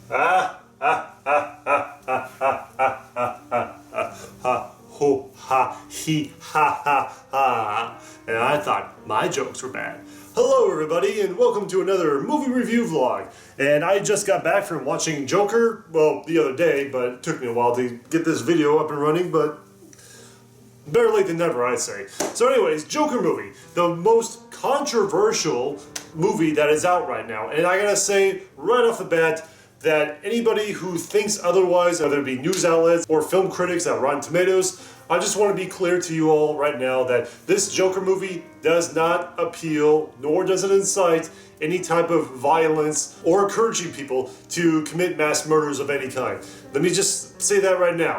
Ah, ah, ah, ah, ah, ah, ah, ah, ah, ah, ha, ho, ha, he, ha, ha, ha. And I thought my jokes were bad. Hello, everybody, and welcome to another movie review vlog. And I just got back from watching Joker, well, the other day, but it took me a while to get this video up and running, but better late than never, I'd say. So anyways, Joker movie, the most controversial movie that is out right now. And I gotta say, right off the bat, that anybody who thinks otherwise, whether it be news outlets or film critics at Rotten Tomatoes, I just want to be clear to you all right now that this Joker movie does not appeal, nor does it incite any type of violence or encouraging people to commit mass murders of any kind. Let me just say that right now.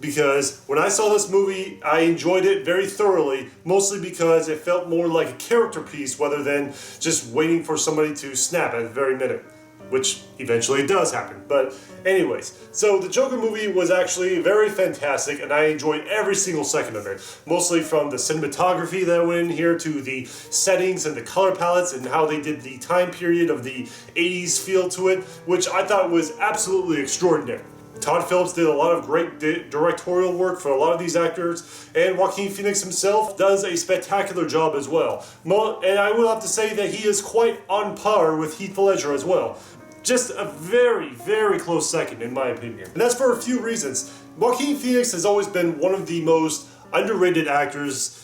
Because when I saw this movie, I enjoyed it very thoroughly, mostly because it felt more like a character piece rather than just waiting for somebody to snap at the very minute, which eventually does happen. But anyways, so the Joker movie was actually very fantastic, and I enjoyed every single second of it, mostly from the cinematography that went in here to the settings and the color palettes and how they did the time period of the 80s feel to it, which I thought was absolutely extraordinary. Todd Phillips did a lot of great directorial work for a lot of these actors, and Joaquin Phoenix himself does a spectacular job as well. And I will have to say that he is quite on par with Heath Ledger as well. Just a very, very close second, in my opinion. And that's for a few reasons. Joaquin Phoenix has always been one of the most underrated actors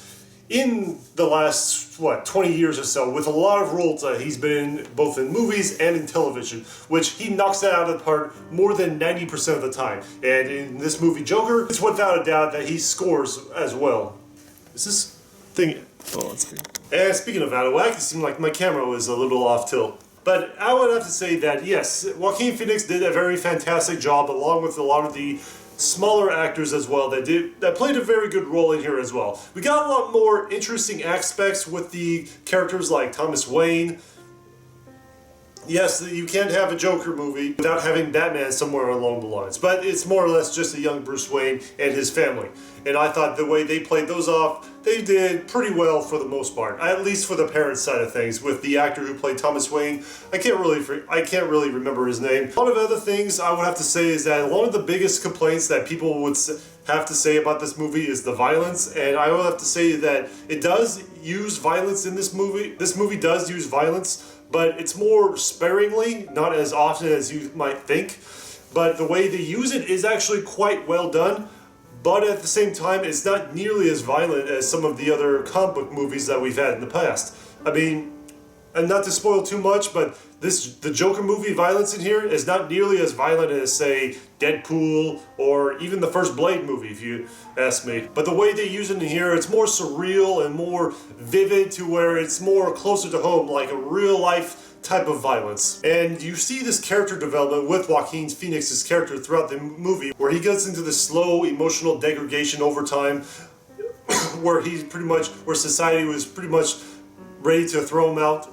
in the last, 20 years or so, with a lot of roles that he's been in, both in movies and in television, which he knocks that out of the park more than 90% of the time. And in this movie, Joker, it's without a doubt that he scores as well. Is this thing... Oh, let's see. And speaking of out of whack, it seemed like my camera was a little off tilt. But I would have to say that, yes, Joaquin Phoenix did a very fantastic job, along with a lot of the smaller actors as well that played a very good role in here as well. We got a lot more interesting aspects with the characters like Thomas Wayne. Yes, you can't have a Joker movie without having Batman somewhere along the lines, but it's more or less just a young Bruce Wayne and his family. And I thought the way they played those off, they did pretty well for the most part, at least for the parent side of things. With the actor who played Thomas Wayne, I can't really remember his name. A lot of other things I would have to say is that one of the biggest complaints that people would have to say about this movie is the violence, and I will have to say that it does use violence in this movie. This movie does use violence, but it's more sparingly, not as often as you might think. But the way they use it is actually quite well done, but at the same time, it's not nearly as violent as some of the other comic book movies that we've had in the past. I mean, and not to spoil too much, but the Joker movie violence in here is not nearly as violent as, say, Deadpool or even the first Blade movie, if you ask me. But the way they use it in here, it's more surreal and more vivid to where it's more closer to home, like a real-life type of violence. And you see this character development with Joaquin Phoenix's character throughout the movie, where he gets into this slow emotional degradation over time, where society was pretty much ready to throw him out,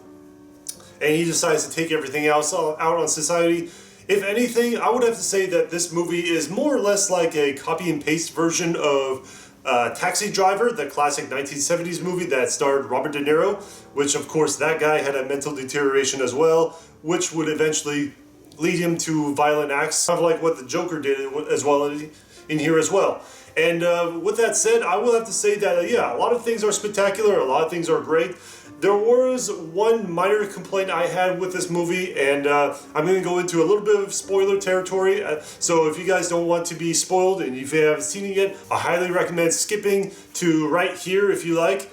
and he decides to take everything else out on society. If anything, I would have to say that this movie is more or less like a copy and paste version of Taxi Driver, the classic 1970s movie that starred Robert De Niro, which of course that guy had a mental deterioration as well, which would eventually lead him to violent acts, kind of like what the Joker did as well in here as well. And with that said, I will have to say that, yeah, a lot of things are spectacular, a lot of things are great. There was one minor complaint I had with this movie, and I'm going to go into a little bit of spoiler territory. So if you guys don't want to be spoiled, and if you haven't seen it yet, I highly recommend skipping to right here if you like,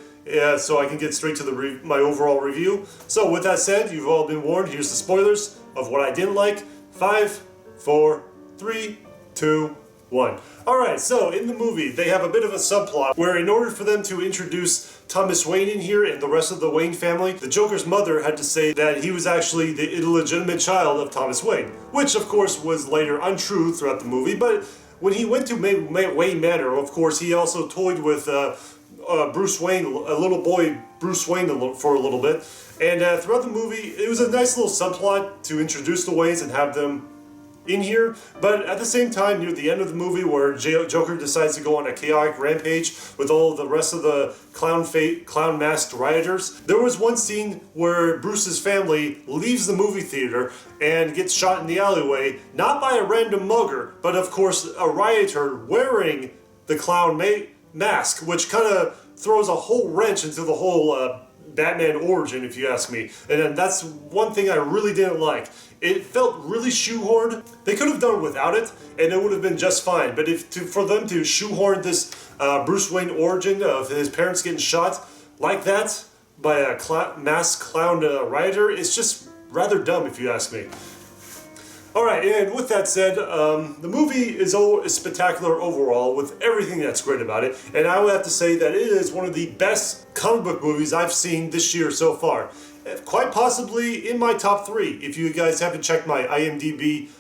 so I can get straight to my overall review. So with that said, you've all been warned. Here's the spoilers of what I didn't like. 5, 4, 3, 2, 1. Alright, so in the movie, they have a bit of a subplot where in order for them to introduce Thomas Wayne in here and the rest of the Wayne family, the Joker's mother had to say that he was actually the illegitimate child of Thomas Wayne, which of course was later untrue throughout the movie. But when he went to Wayne Manor, of course, he also toyed with Bruce Wayne, a little boy Bruce Wayne, for a little bit. And throughout the movie, it was a nice little subplot to introduce the Waynes and have them in here, but at the same time, near the end of the movie where Joker decides to go on a chaotic rampage with all the rest of the clown masked rioters, there was one scene where Bruce's family leaves the movie theater and gets shot in the alleyway, not by a random mugger, but of course a rioter wearing the clown mask, which kind of throws a whole wrench into the whole Batman origin, if you ask me. And then that's one thing I really didn't like. It felt really shoehorned. They could have done without it, and it would have been just fine. But for them to shoehorn this Bruce Wayne origin of his parents getting shot like that by a masked clown rioter, it's just rather dumb, if you ask me. Alright, and with that said, the movie is spectacular overall with everything that's great about it, and I would have to say that it is one of the best comic book movies I've seen this year so far. Quite possibly in my top 3. If you guys haven't checked my IMDb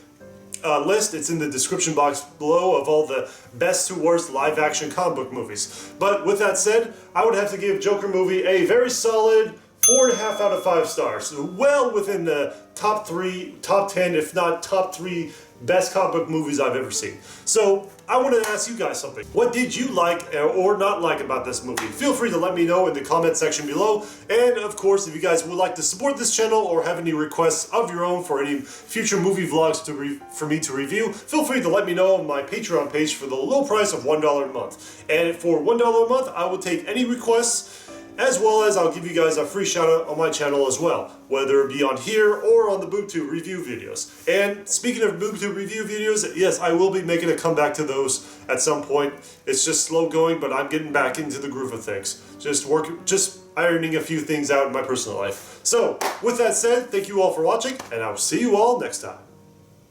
list, it's in the description box below of all the best to worst live action comic book movies. But with that said, I would have to give Joker movie a very solid 4.5 out of 5 stars. Well within the top 10, if not top 3 best comic book movies I've ever seen. So I want to ask you guys something. What did you like or not like about this movie? Feel free to let me know in the comment section below. And of course, if you guys would like to support this channel or have any requests of your own for any future movie vlogs for me to review, feel free to let me know on my Patreon page for the low price of $1 a month. And for $1 a month, I will take any requests, as well as I'll give you guys a free shout out on my channel as well, whether it be on here or on the BoobTube review videos. And speaking of BoobTube review videos, yes, I will be making a comeback to those at some point. It's just slow going, but I'm getting back into the groove of things. Just ironing a few things out in my personal life. So, with that said, thank you all for watching, and I'll see you all next time.